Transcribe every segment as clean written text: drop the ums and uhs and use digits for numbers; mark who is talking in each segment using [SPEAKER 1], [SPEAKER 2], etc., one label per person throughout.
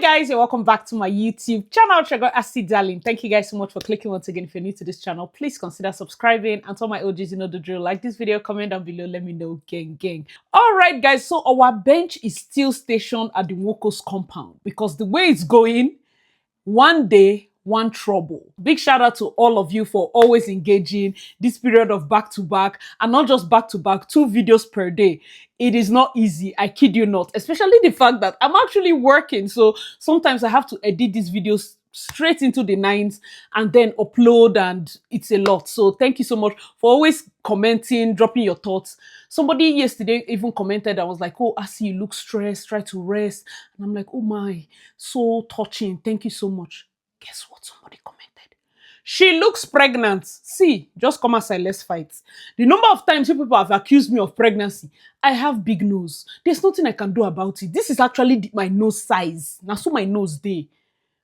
[SPEAKER 1] Guys, and welcome back to my YouTube channel. Asti Darling. Thank you guys so much for clicking once again. If you're new to this channel, please consider subscribing. And to all my OGs, you know the drill. Like this video, comment down below, let me know, gang. All right, guys, so our bench is still stationed at the NWOKO's compound because the way it's going, one day, one trouble. Big shout out to all of you for always engaging this period of back-to-back, and not just back-to-back, 2 videos per day. It is not easy, I kid you not, especially the fact that I'm actually working. So sometimes I have to edit these videos straight into the 9s and then upload, and it's a lot. So thank you so much for always commenting, dropping your thoughts. Somebody yesterday even commented, I was like, oh, I see you look stressed, try to rest. And I'm like, oh my, so touching. Thank you so much. Guess what? Somebody commented. She looks pregnant. See, just come outside, let's fight. The number of times people have accused me of pregnancy, I have big nose. There's nothing I can do about it. This is actually my nose size. Now, so my nose day.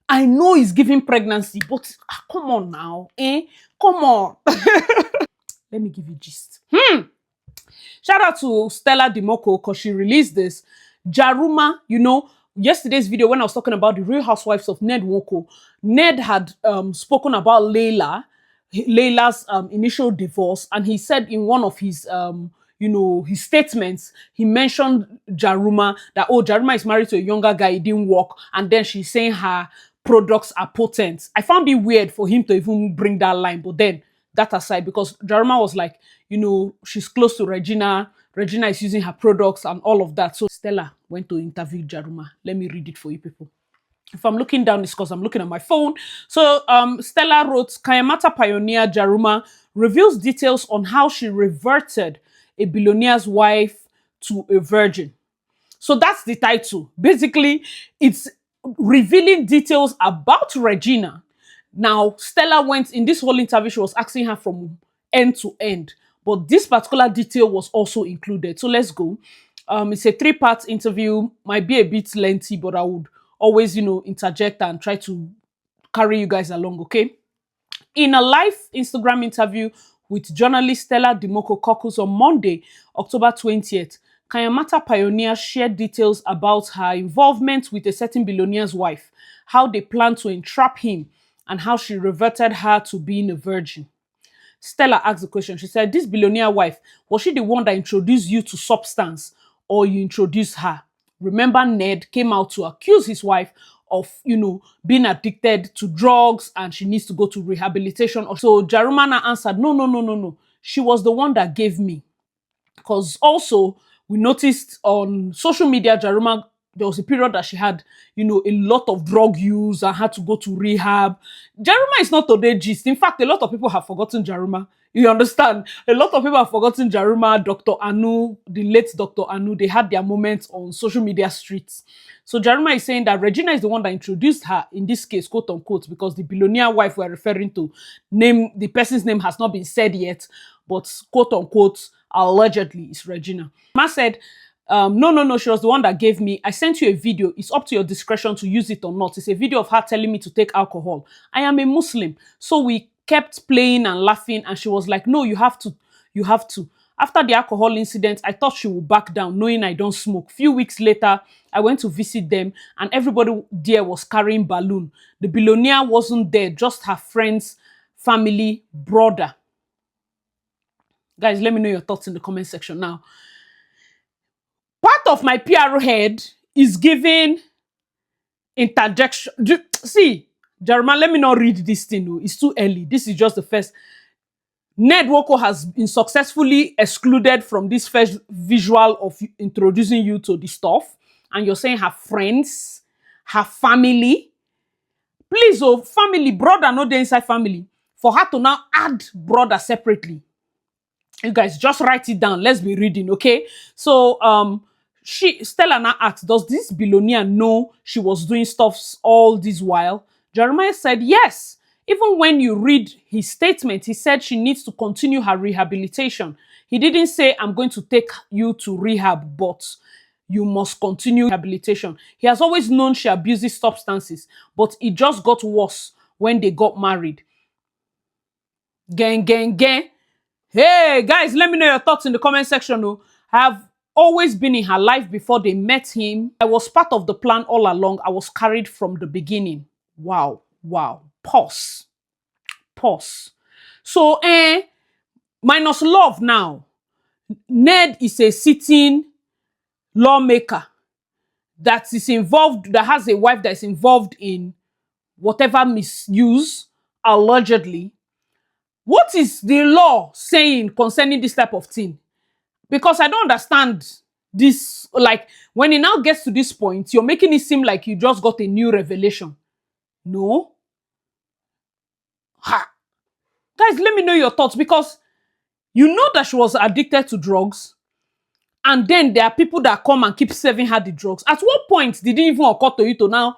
[SPEAKER 1] I know it's giving pregnancy, but come on now, eh? Come on. Let me give you gist. Shout out to Stella NWOKO because she released this. Jaruma, you know, yesterday's video when I was talking about the Real Housewives of NWOKO, Ned had spoken about Layla's initial divorce, and he said in one of his his statements, he mentioned Jaruma, that oh, Jaruma is married to a younger guy, it didn't work, and then she's saying her products are potent. I found it weird for him to even bring that line, but then that aside, because Jaruma was like, you know, she's close to Regina. Regina is using her products and all of that. So Stella went to interview Jaruma. Let me read it for you people. If I'm looking down, it's because I'm looking at my phone. So Stella wrote, Kayamata pioneer Jaruma reveals details on how she reverted a billionaire's wife to a virgin. So that's the title. Basically, it's revealing details about Regina. Now, Stella went, in this whole interview, she was asking her from end to end. But this particular detail was also included. So let's go. It's a 3-part interview. Might be a bit lengthy, but I would always, you know, interject and try to carry you guys along, okay? In a live Instagram interview with journalist Stella NWOKO Caucus on Monday, October 20th, Kayamata Pioneer shared details about her involvement with a certain billionaire's wife, how they planned to entrap him, and how she reverted her to being a virgin. Stella asked the question. She said, this billionaire wife, was she the one that introduced you to substance, or you introduced her? Remember, Ned came out to accuse his wife of, you know, being addicted to drugs and she needs to go to rehabilitation. So Jaruma answered, no. She was the one that gave me. Because also, we noticed on social media, Jaruma, there was a period that she had, you know, a lot of drug use and had to go to rehab. Jaruma is not today gist. In fact, a lot of people have forgotten Jaruma. You understand? A lot of people have forgotten Jaruma, Dr. Anu, the late Dr. Anu. They had their moments on social media streets. So Jaruma is saying that Regina is the one that introduced her, in this case, quote unquote, because the billionaire wife we're referring to, the person's name has not been said yet, but quote unquote, allegedly, is Regina. Ma said, no, she was the one that gave me. I sent you a video. It's up to your discretion to use it or not. It's a video of her telling me to take alcohol. I am a Muslim. So we kept playing and laughing, and she was like, no, you have to. After the alcohol incident, I thought she would back down, knowing I don't smoke. Few weeks later, I went to visit them, and everybody there was carrying balloon. The billionaire wasn't there, just her friends, family, brother. Guys, let me know your thoughts in the comment section now. Part of my PR head is giving interjection. See, Jaruma, let me not read this thing. It's too early. This is just the first. NWOKO has been successfully excluded from this first visual of introducing you to the stuff. And you're saying her friends, her family. Please, oh, family, brother, not the inside family. For her to now add brother separately. You guys, just write it down. Let's be reading, okay? So, Stella now asked, does this billionaire know she was doing stuff all this while? Jeremiah said, yes. Even when you read his statement, he said she needs to continue her rehabilitation. He didn't say, I'm going to take you to rehab, but you must continue rehabilitation. He has always known she abuses substances, but it just got worse when they got married. Gang. Hey, guys, let me know your thoughts in the comment section. I have always been in her life before they met him. I was part of the plan all along. I was carried from the beginning. Wow, wow. Pause. Pause. So, minus love now. Ned is a sitting lawmaker that is involved, that has a wife that is involved in whatever misuse, allegedly. What is the law saying concerning this type of thing? Because I don't understand this. Like, when it now gets to this point, you're making it seem like you just got a new revelation. No. Ha. Guys, let me know your thoughts, because you know that she was addicted to drugs, and then there are people that come and keep serving her the drugs. At what point did it even occur to you to now,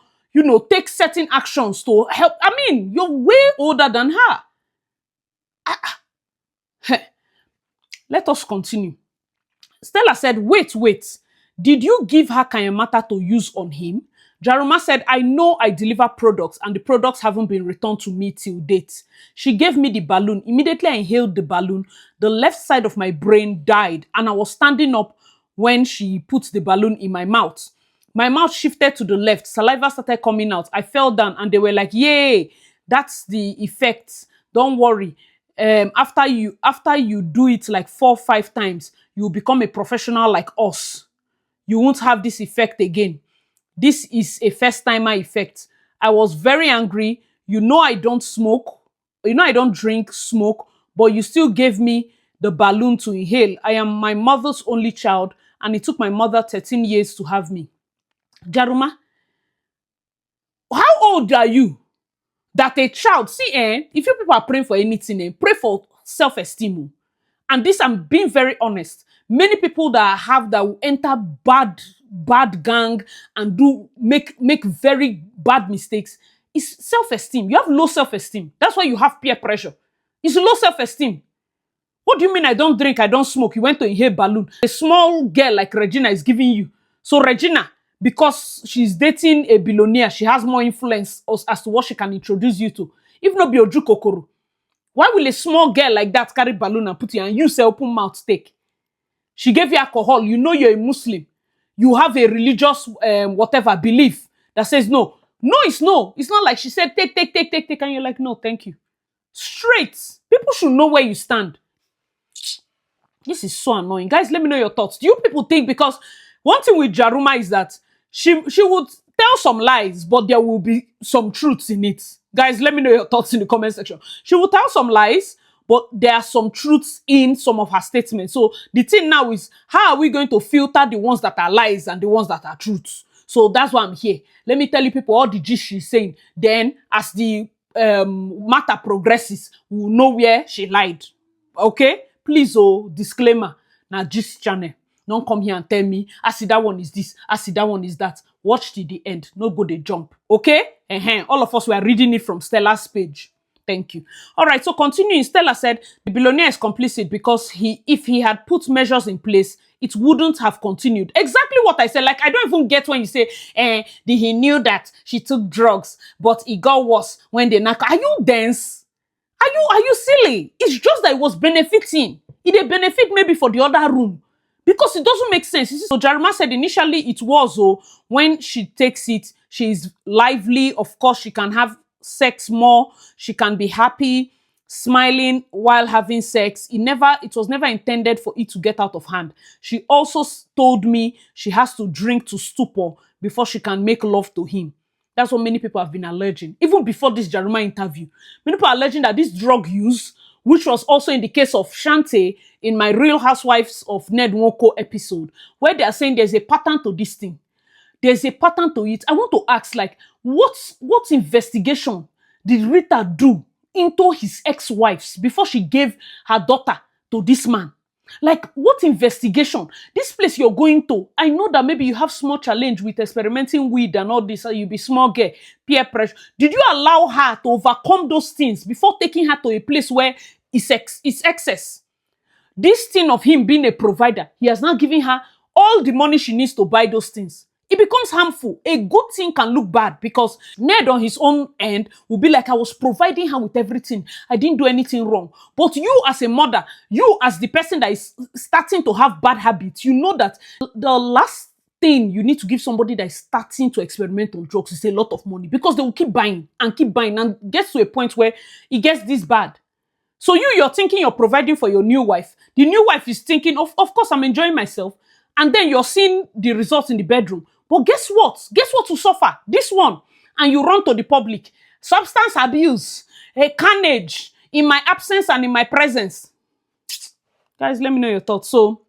[SPEAKER 1] take certain actions to help? I mean, you're way older than her. Let us continue. Stella said, wait. Did you give her Kayamata to use on him? Jaruma said, I know I deliver products and the products haven't been returned to me till date. She gave me the balloon. Immediately I inhaled the balloon. The left side of my brain died and I was standing up when she put the balloon in my mouth. My mouth shifted to the left. Saliva started coming out. I fell down and they were like, yay, that's the effect. Don't worry. After you do it like 4 or 5 times, you'll become a professional like us. You won't have this effect again. This is a first-timer effect. I was very angry. I don't smoke. I don't drink, smoke, but you still gave me the balloon to inhale. I am my mother's only child, and it took my mother 13 years to have me. Jaruma, how old are you? That a child, see, if you people are praying for anything, pray for self-esteem. And this, I'm being very honest. Many people that will enter bad gang and make very bad mistakes is self-esteem. You have low self-esteem. That's why you have peer pressure. It's low self-esteem. What do you mean I don't drink, I don't smoke? You went to inhale balloon. A small girl like Regina is giving you. So Regina, because she's dating a billionaire, she has more influence as to what she can introduce you to. If not be Oju Kokoro, why will a small girl like that carry balloon and put you and you say open mouth take? She gave you alcohol. You're a Muslim. You have a religious whatever belief that says no. No, it's no. It's not like she said take, and you're like, no, thank you. Straight. People should know where you stand. This is so annoying. Guys, let me know your thoughts. Do you people think, because one thing with Jaruma is that she would tell some lies, but there will be some truths in it. Guys, let me know your thoughts in the comment section. She will tell some lies, but there are some truths in some of her statements. So the thing now is, how are we going to filter the ones that are lies and the ones that are truths? So that's why I'm here. Let me tell you people all the gist she's saying. Then as the matter progresses, we'll know where she lied. Okay? Please, disclaimer. Now, gist channel. Don't come here and tell me, I see that one is this, I see that one is that. Watch till the end. No go they jump. Okay? All of us were reading it from Stella's page. Thank you. All right, so continuing, Stella said, the billionaire is complicit because if he had put measures in place, it wouldn't have continued. Exactly what I said. Like, I don't even get when you say, he knew that she took drugs, but it got worse when they knock. Are you dense? Are you silly? It's just that it was benefiting. It a benefit maybe for the other room. Because it doesn't make sense. So Jaruma said initially it was, when she takes it, she's lively. Of course, she can have sex more. She can be happy, smiling while having sex. It was never intended for it to get out of hand. She also told me she has to drink to stupor before she can make love to him. That's what many people have been alleging. Even before this Jaruma interview, many people are alleging that this drug use, which was also in the case of Shante in my Real Housewives of NWOKO episode, where they are saying there's a pattern to this thing. There's a pattern to it. I want to ask, like, what investigation did Rita do into his ex-wives before she gave her daughter to this man? Like, what investigation? This place you're going to, I know that maybe you have small challenge with experimenting weed and all this, you be small girl, peer pressure. Did you allow her to overcome those things before taking her to a place where it's excess? This thing of him being a provider, he has now given her all the money she needs to buy those things. it becomes harmful. A good thing can look bad because Ned on his own end will be like, I was providing her with everything. I didn't do anything wrong. But you as a mother, you as the person that is starting to have bad habits, you know that the last thing you need to give somebody that is starting to experiment on drugs is a lot of money, because they will keep buying and gets to a point where it gets this bad. So you're thinking you're providing for your new wife. The new wife is thinking, of course, I'm enjoying myself. And then you're seeing the results in the bedroom. But guess what? Guess what will suffer? This one. And you run to the public. Substance abuse, a carnage, in my absence and in my presence. Guys, let me know your thoughts. So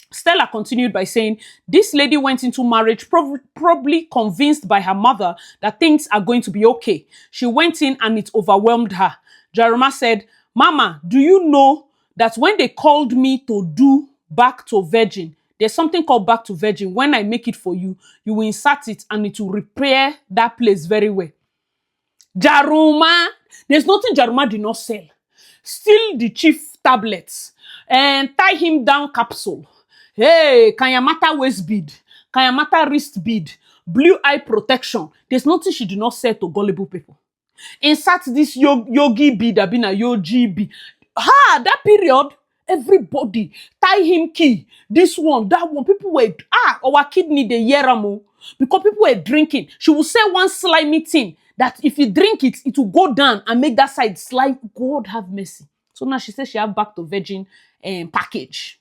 [SPEAKER 1] Stella continued by saying, this lady went into marriage probably convinced by her mother that things are going to be okay. She went in and it overwhelmed her. Jaruma said, Mama, do you know that when they called me to do back to virgin, there's something called back to virgin. When I make it for you, you will insert it and it will repair that place very well. Jaruma, there's nothing Jaruma did not sell. Steal the chief tablets and tie him down capsule. Hey, Kanyamata waist bead, Kanyamata wrist bead, blue eye protection. There's nothing she did not sell to gullible people. Insert this yogi bead, abina yogi bead. That period, everybody tie him key. This one, that one. People were our kidney the yeramo because people were drinking. She will say one slimy thing that if you drink it, it will go down and make that side slime. God have mercy. So now she says she have back to virgin package.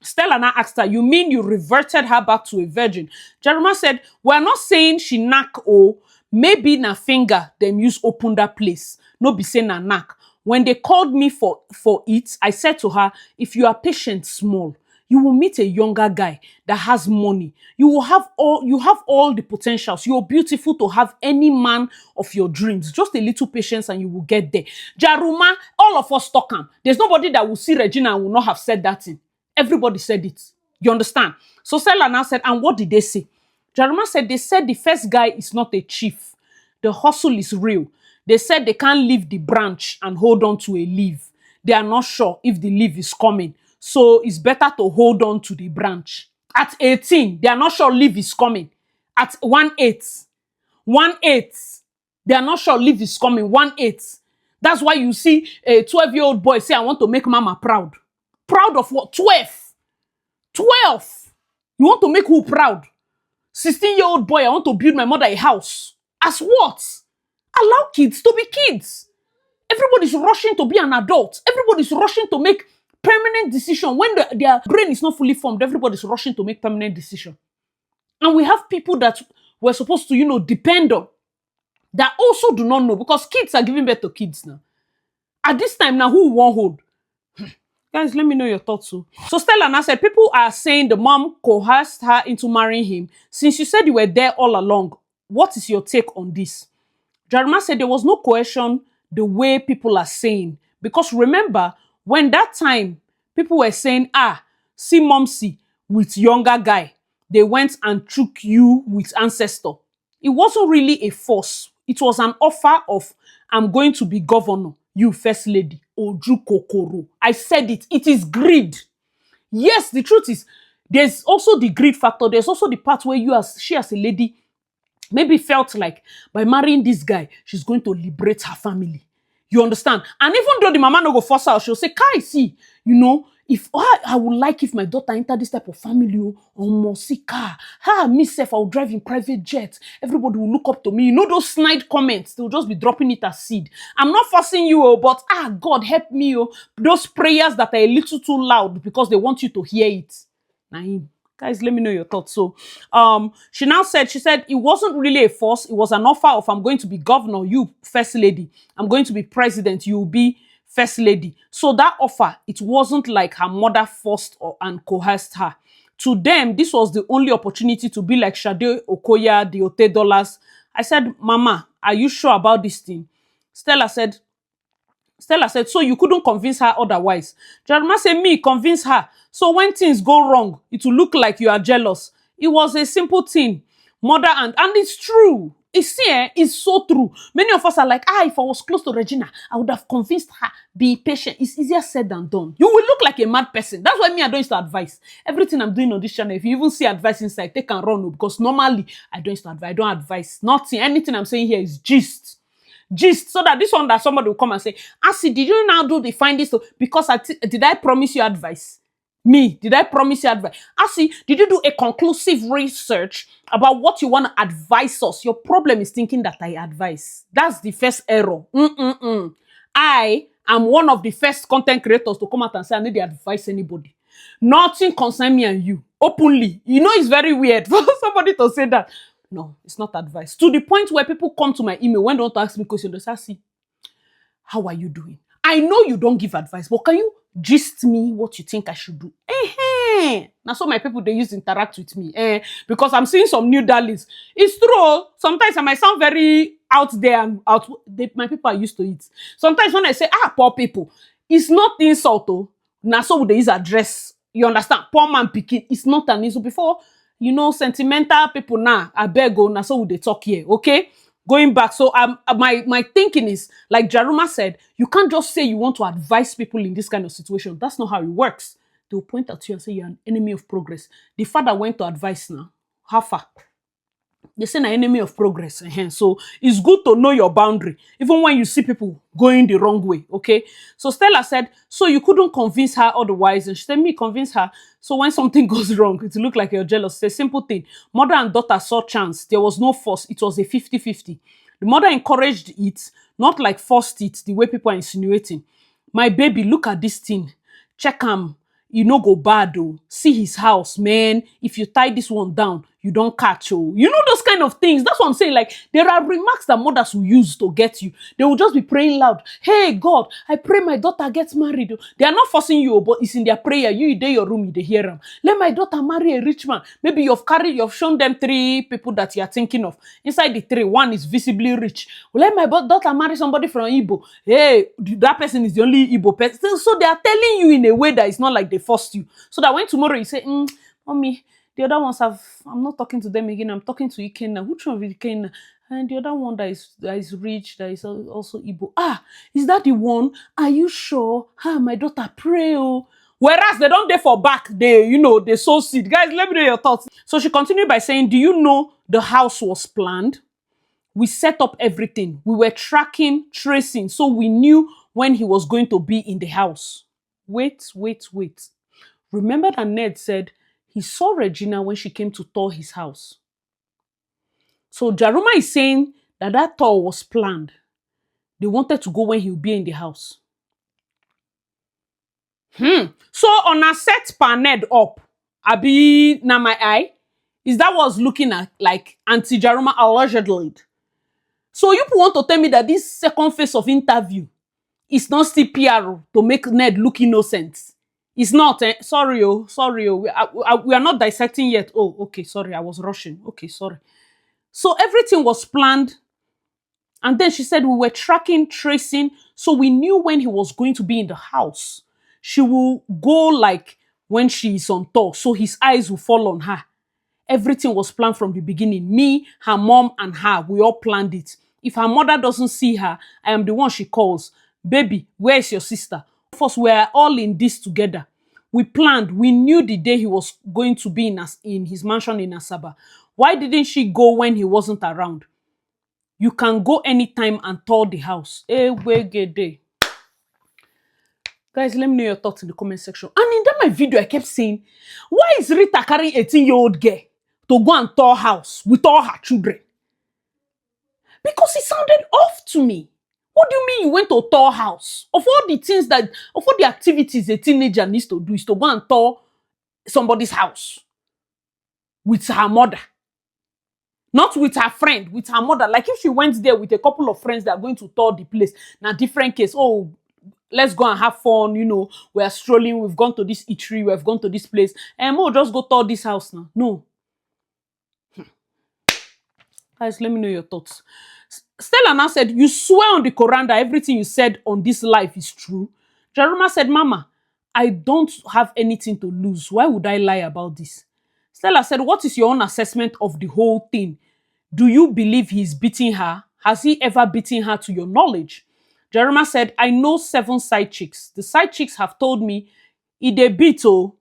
[SPEAKER 1] Stella now asked her, you mean you reverted her back to a virgin? Jaruma said, we're not saying she knack or maybe na finger them use open that place. No be say na knack. When they called me for it, I said to her, if you are patient small, you will meet a younger guy that has money. You have all the potentials. You're beautiful to have any man of your dreams. Just a little patience and you will get there. Jaruma, all of us talk am. There's nobody that will see Regina and will not have said that thing. Everybody said it. You understand? So Stella now said, and what did they say? Jaruma said, they said the first guy is not a chief. The hustle is real. They said they can't leave the branch and hold on to a leaf. They are not sure if the leaf is coming. So it's better to hold on to the branch. At 18, they are not sure leaf is coming. At 1/8, they are not sure leaf is coming. 1/8. That's why you see a 12-year-old boy say, I want to make mama proud. Proud of what? 12. 12. You want to make who proud? 16-year-old boy, I want to build my mother a house. As what? Allow kids to be kids. Everybody's rushing to be an adult. Everybody's rushing to make permanent decision. When their brain is not fully formed, everybody's rushing to make permanent decision. And we have people that we're supposed to, depend on that also do not know, because kids are giving birth to kids now. At this time now, who won't hold? Guys, let me know your thoughts too. So Stella now said, people are saying the mom coerced her into marrying him. Since you said you were there all along, what is your take on this? Jaruma said there was no coercion the way people are saying. Because remember, when that time, people were saying, see Momsy with younger guy. They went and took you with ancestor. It wasn't really a force. It was an offer of, I'm going to be governor, you first lady. Oju kokoro. I said it. It is greed. Yes, the truth is, there's also the greed factor. There's also the part where she as a lady maybe felt like by marrying this guy, she's going to liberate her family. You understand? And even though the mama no go force her, she'll say, Kai, see, if I would like if my daughter enter this type of family, Mosika, myself, I'll drive in private jet. Everybody will look up to me. Those snide comments, they'll just be dropping it as seed. I'm not forcing you, but God help me, those prayers that are a little too loud because they want you to hear it. Naim. Guys, let me know your thoughts. So, she said it wasn't really a force. It was an offer of, I'm going to be governor, you first lady. I'm going to be president, you'll be first lady. So that offer, it wasn't like her mother forced and coerced her. To them, this was the only opportunity to be like Shade Okoya, the Ote Dollars. I said, Mama, are you sure about this thing? Stella said, so you couldn't convince her otherwise. Jaruma said, me, convince her. So when things go wrong, it will look like you are jealous. It was a simple thing. Mother and it's true. it's so true. Many of us are like, if I was close to Regina, I would have convinced her, be patient. It's easier said than done. You will look like a mad person. That's why me, I don't used to advise. Everything I'm doing on this channel, if you even see advice inside, take and run, because normally, I don't used to advise. I don't advise. Nothing. Anything I'm saying here is gist. So that this one that somebody will come and say, Asi, did you now do the findings? Because did I promise you advice? Me, did I promise you advice? Asi, did you do a conclusive research about what you want to advise us? Your problem is thinking that I advise. That's the first error. I am one of the first content creators to come out and say I need to advise anybody. Nothing concerns me and you. Openly. You know, it's very weird for somebody to say that. No, it's not advice. To the point where people come to my email when they want to ask me questions, they say, Asi, how are you doing? I know you don't give advice, but can you gist me what you think I should do? Now, so my people, they use to interact with me because I'm seeing some new darlings. It's true. Sometimes I might sound very out there and my people are used to it. Sometimes when I say, poor people, it's not insult. Now, so they use address. You understand? Poor man picking. It's not an insult. Before, sentimental people now, I beg go, now so they talk here, okay? Going back, so my thinking is, like Jaruma said, you can't just say you want to advise people in this kind of situation. That's not how it works. They'll point at you and say you're an enemy of progress. The father went to advise now. How far? They say an enemy of progress. So it's good to know your boundary, even when you see people going the wrong way, okay? So Stella said, so you couldn't convince her otherwise. And she said, me convince her. So when something goes wrong, it look like you're jealous. It's a simple thing. Mother and daughter saw chance. There was no force. It was a 50-50. The mother encouraged it, not like forced it, the way people are insinuating. My baby, look at this thing. Check him. You no go bad, oh. See his house, man. If you tie this one down, you don't catch, oh. You know those kind of things. That's what I'm saying. Like, there are remarks that mothers will use to get you. They will just be praying loud. Hey, God, I pray my daughter gets married. Oh. They are not forcing you, but it's in their prayer. You dey your room, you dey hear them. Let my daughter marry a rich man. Maybe you've shown them 3 people that you are thinking of. Inside the 3, 1 is visibly rich. Let my daughter marry somebody from Igbo. Hey, that person is the only Igbo person. So they are telling you in a way that it's not like they forced you. So that when tomorrow you say, mommy, the other ones I'm not talking to them again. I'm talking to Ikenna. Which one is Ikenna? And the other one that is rich, that is also Igbo. Is that the one? Are you sure? My daughter pray, oh. Whereas they don't dare for back, they sow seed. Guys, let me know your thoughts. So she continued by saying, do you know the house was planned? We set up everything. We were tracking, tracing, so we knew when he was going to be in the house. Wait. Remember that Ned said he saw Regina when she came to tour his house. So Jaruma is saying that tour was planned. They wanted to go when he would be in the house. So on a set per Ned up, Abi na my eye, is that was looking at like Auntie Jaruma allegedly. So you want to tell me that this second phase of interview is not still PR to make Ned look innocent? It's not. Sorry. We are not dissecting yet. Oh, okay. Sorry, I was rushing. Okay, sorry. So everything was planned. And then she said we were tracking, tracing. So we knew when he was going to be in the house. She will go like when she is on tour. So his eyes will fall on her. Everything was planned from the beginning. Me, her mom, and her. We all planned it. If her mother doesn't see her, I am the one she calls. Baby, where is your sister? First, we are all in this together. We planned. We knew the day he was going to be in his mansion in Asaba. Why didn't she go when he wasn't around? You can go anytime and tour the house. Guys, let me know your thoughts in the comment section. And in that my video, I kept saying, why is Rita carrying 18-year-old girl to go and tour house with all her children? Because it sounded off to me. What do you mean you went to tour house? Of all the activities a teenager needs to do is to go and tour somebody's house with her mother. Not with her friend, with her mother. Like if she went there with a couple of friends that are going to tour the place. Now, different case. Oh, let's go and have fun. We are strolling. We've gone to this eatery. We've gone to this place. And just go tour this house now. No. Guys, let me know your thoughts. Stella now said, you swear on the Quran that everything you said on this life is true. Jaruma said, Mama, I don't have anything to lose. Why would I lie about this? Stella said, what is your own assessment of the whole thing? Do you believe he's beating her? Has he ever beaten her to your knowledge? Jaruma said, I know 7 side chicks. The side chicks have told me, they beat oh.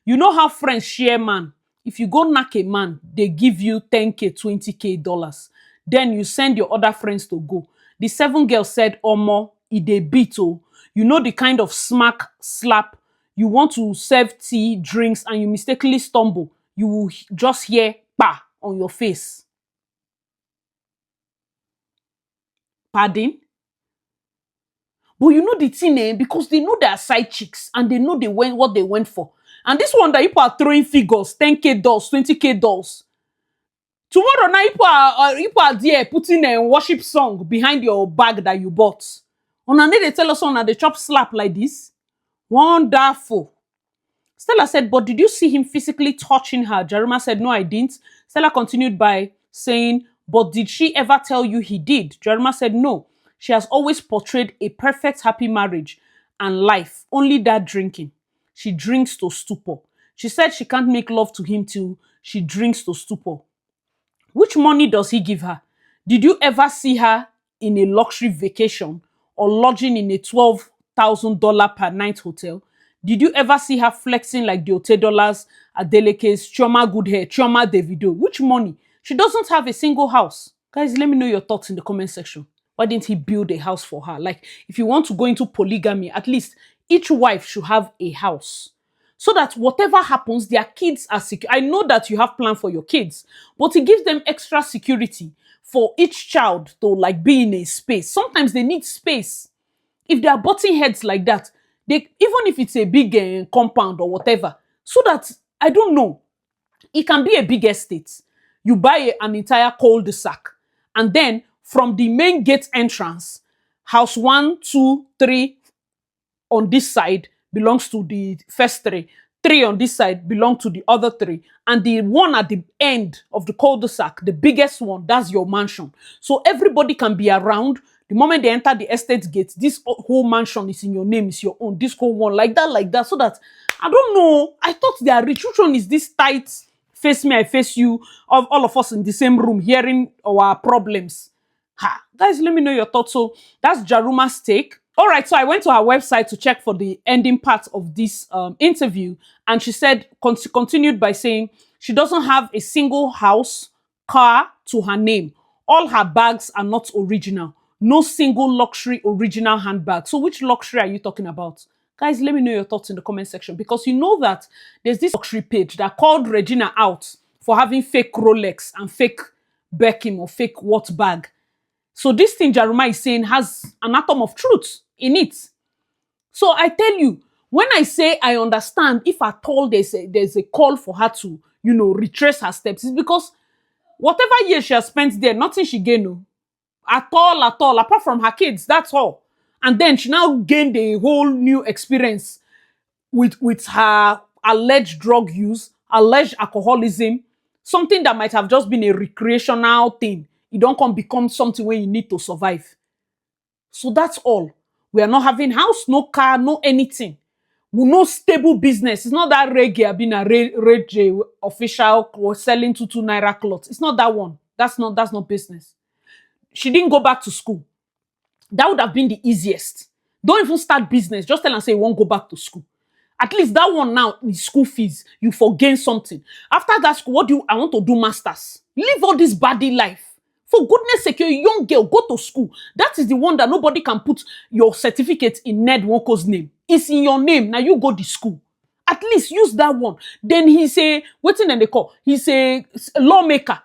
[SPEAKER 1] You know how friends share man. If you go knock a man, they give you 10K, 20K dollars. Then you send your other friends to go. The 7 girls said, Omo, they beat oh. You know the kind of smack, slap. You want to serve tea, drinks, and you mistakenly stumble. You will just hear pa on your face. Pardon? But you know the thing, because they know they are side chicks and they know what they went for. And this one that people are throwing figures, 10K dolls, 20K dolls. Tomorrow night, people are there putting a worship song behind your bag that you bought. On a they tell us on the chop slap like this. Wonderful. Stella said, but did you see him physically touching her? Jaruma said, no, I didn't. Stella continued by saying, but did she ever tell you he did? Jaruma said, no. She has always portrayed a perfect happy marriage and life. Only that drinking. She drinks to stupor. She said she can't make love to him till she drinks to stupor. Which money does he give her? Did you ever see her in a luxury vacation or lodging in a $12,000 per night hotel? Did you ever see her flexing like the Otedolas, Adeleke's, Chioma Good Hair, Chioma Davido? Which money? She doesn't have a single house. Guys, let me know your thoughts in the comment section. Why didn't he build a house for her? Like, if you want to go into polygamy, at least each wife should have a house. So that whatever happens, their kids are secure. I know that you have plan for your kids, but it gives them extra security for each child to like be in a space. Sometimes they need space. If they are butting heads like that, even if it's a big compound or whatever, so that, I don't know, it can be a big estate. You buy an entire cul-de-sac, and then from the main gate entrance, house 1, 2, 3 on this side belongs to the first 3. 3 on this side belong to the other 3. And the one at the end of the cul-de-sac, the biggest one, that's your mansion. So everybody can be around. The moment they enter the estate gate, this whole mansion is in your name, is your own. This whole one, like that. So that, I don't know, I thought their rich. Which one is this tight, face me, I face you, of all of us in the same room, hearing our problems? Ha, guys, let me know your thoughts. So that's Jaruma's take. All right, so I went to her website to check for the ending part of this interview, and she said, continued by saying, she doesn't have a single house, car to her name. All her bags are not original. No single luxury original handbag. So which luxury are you talking about? Guys, let me know your thoughts in the comment section, because you know that there's this luxury page that called Regina out for having fake Rolex and fake Beckham or fake what bag. So this thing Jaruma is saying has an atom of truth in it. So I tell you, when I say I understand, if at all there's a call for her to, retrace her steps, it's because whatever year she has spent there, nothing she gained. At all, apart from her kids, that's all. And then she now gained a whole new experience with her alleged drug use, alleged alcoholism, something that might have just been a recreational thing. It don't come become something where you need to survive. So that's all. We are not having house, no car, no anything. We no stable business. It's not that reggae being a reggae official or selling 2 naira clothes. It's not that one. That's not business. She didn't go back to school. That would have been the easiest. Don't even start business. Just tell and say you won't go back to school. At least that one now is school fees. You forgain something. After that school, I want to do masters. Live all this body life. For goodness sake, you're a young girl, go to school. That is the one that nobody can put your certificate in NWOKO's name. It's in your name. Now you go to school. At least use that one. Then he's a, what's in the call? He's a lawmaker.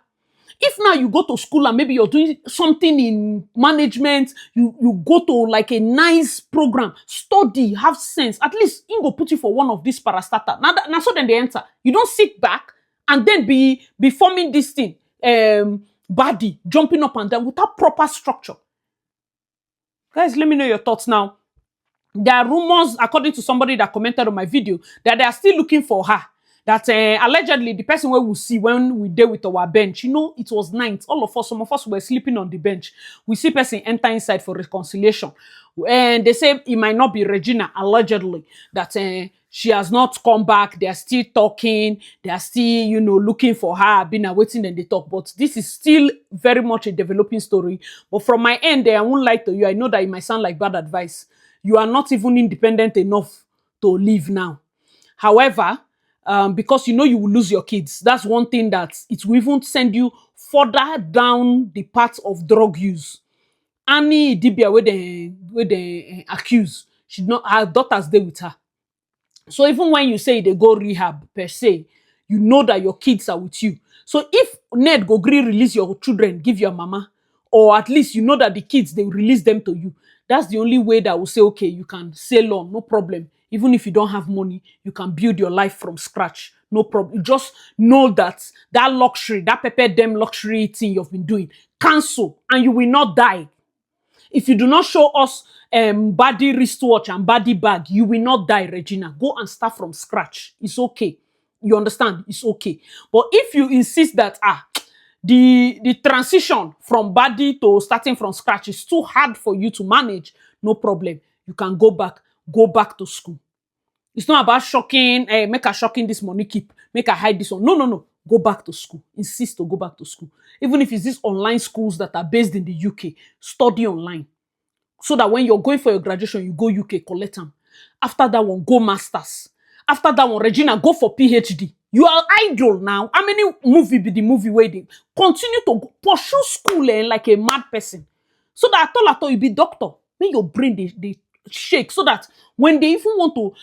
[SPEAKER 1] If now you go to school and maybe you're doing something in management, you go to like a nice program, study, have sense. At least he go put you for one of these parastatal. Now so then they enter. You don't sit back and then be forming this thing. Body jumping up and down without proper structure. Guys, let me know your thoughts now. There are rumors, according to somebody that commented on my video, that they are still looking for her. That allegedly the person we will see when we did with our bench, it was night. All of us, some of us were sleeping on the bench. We see person enter inside for reconciliation. And they say it might not be Regina, allegedly, that she has not come back. They are still talking. They are still, looking for her, been awaiting and they talk. But this is still very much a developing story. But from my end, I won't lie to you. I know that it might sound like bad advice. You are not even independent enough to leave now. However, because you will lose your kids. That's one thing that it will even send you further down the path of drug use. Annie Dibia, where they accuse, her daughters stay with her. So even when you say they go rehab per se, you know that your kids are with you. So if NED go gree release your children, give your mama, or at least you know that the kids, they will release them to you. That's the only way that will say, okay, you can sail on, no problem. Even if you don't have money, you can build your life from scratch. No problem. You just know that luxury, that pepper them luxury thing you've been doing, cancel, and you will not die. If you do not show us body wristwatch and body bag, you will not die, Regina. Go and start from scratch. It's okay. You understand? It's okay. But if you insist that the transition from body to starting from scratch is too hard for you to manage, no problem. You can go back to school. It's not about shocking, make her shocking this money keep, make her hide this one. No, no, no. Go back to school. Insist to go back to school. Even if it's these online schools that are based in the UK, study online. So that when you're going for your graduation, you go UK, collect them. After that one, go masters. After that one, Regina, go for PhD. You are idle now. How many movie be the movie waiting? Continue to pursue school like a mad person. So that at all you be doctor. Make your brain they shake. So that when they even want to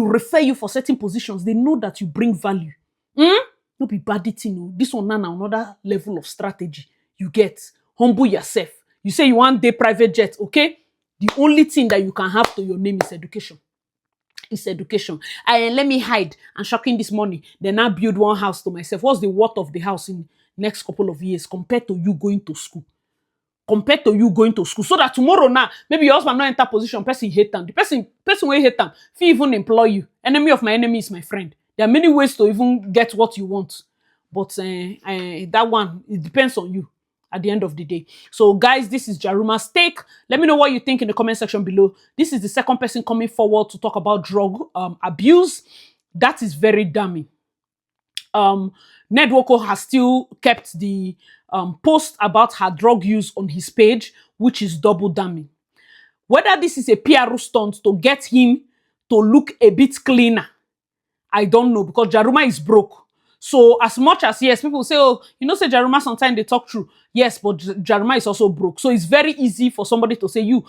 [SPEAKER 1] refer you for certain positions, they know that you bring value. No be bad thing. No. This one now another level of strategy. You get. Humble yourself. You say you want day private jet, okay? The only thing that you can have to your name is education. It's education. Let me hide and shocking this money. Then I build one house to myself. What's the worth of the house in next couple of years compared to you going to school? Compared to you going to school. So that tomorrow now, maybe your husband not enter position, person hate them. The person will hate them. If he even employ you. Enemy of my enemy is my friend. There are many ways to even get what you want. But that one, it depends on you at the end of the day. So guys, this is Jaruma's take. Let me know what you think in the comment section below. This is the second person coming forward to talk about drug abuse. That is very damning. NWOKO has still kept the post about her drug use on his page, which is double damning. Whether this is a PR stunt to get him to look a bit cleaner, I don't know, because Jaruma is broke. So as much as, yes, people say, oh, say Jaruma sometimes they talk true. Yes, but Jaruma is also broke. So it's very easy for somebody to say, you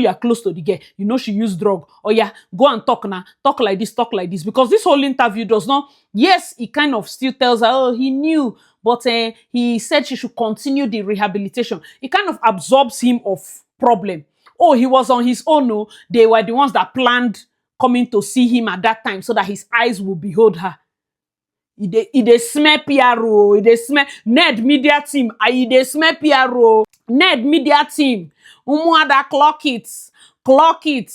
[SPEAKER 1] are close to the girl. She used drug. Oh yeah, go and talk now. Talk like this, talk like this. Because this whole interview does not, yes, it kind of still tells her, oh, he knew. But he said she should continue the rehabilitation. It kind of absorbs him of problem. Oh, he was on his own. No, they were the ones that planned coming to see him at that time so that his eyes will behold her. They smell PRO. They smell NED media team. They smell PRO. NED media team. Umuada clock it. Clock it.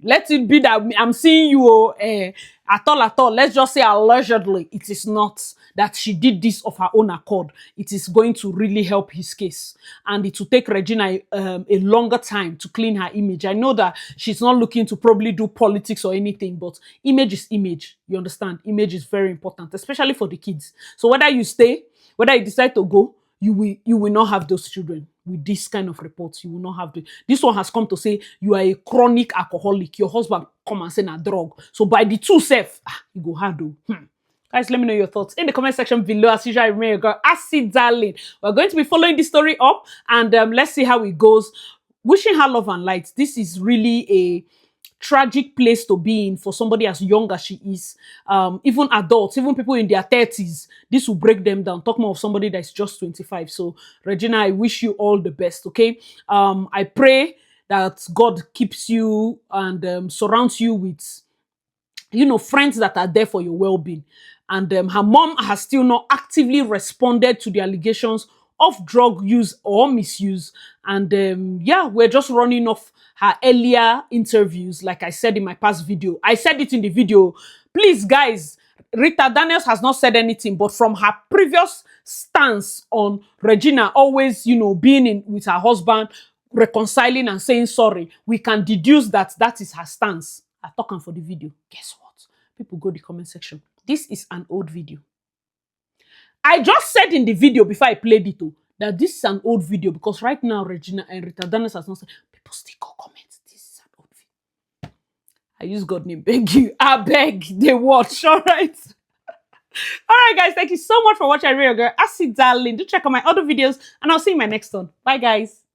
[SPEAKER 1] Let it be that I'm seeing you. At all. Let's just say allegedly. It is not that she did this of her own accord. It is going to really help his case. And it will take Regina a longer time to clean her image. I know that she's not looking to probably do politics or anything, but image is image. You understand? Image is very important, especially for the kids. So whether you stay, whether you decide to go, you will not have those children. With this kind of reports, you will not have this one has come to say you are a chronic alcoholic. Your husband come and say a drug. So by the two self, you go handle. Guys, let me know your thoughts in the comment section below. As usual, I remember your girl, Acid Darling. We're going to be following this story up and let's see how it goes. Wishing her love and light. This is really a tragic place to be in for somebody as young as she is. Even adults, even people in their 30s, this will break them down. Talk more of somebody that's just 25. So, Regina, I wish you all the best, okay? I pray that God keeps you and surrounds you with, friends that are there for your well-being. And her mom has still not actively responded to the allegations of drug use or misuse. And yeah, we're just running off her earlier interviews, like I said in my past video. I said it in the video. Please, guys, Rita Daniels has not said anything, but from her previous stance on Regina always, being with her husband, reconciling and saying sorry, we can deduce that that is her stance. I talk for the video. Guess what? People go the comment section. This is an old video. I just said in the video before I played it that this is an old video because right now Regina and Rita Dennis has not said. People still go comment. This is an old video. I use God name. Beg you. I beg. They watch. All right. All right, guys. Thank you so much for watching. I really girl. Acid Darling. Do check out my other videos and I'll see you in my next one. Bye, guys.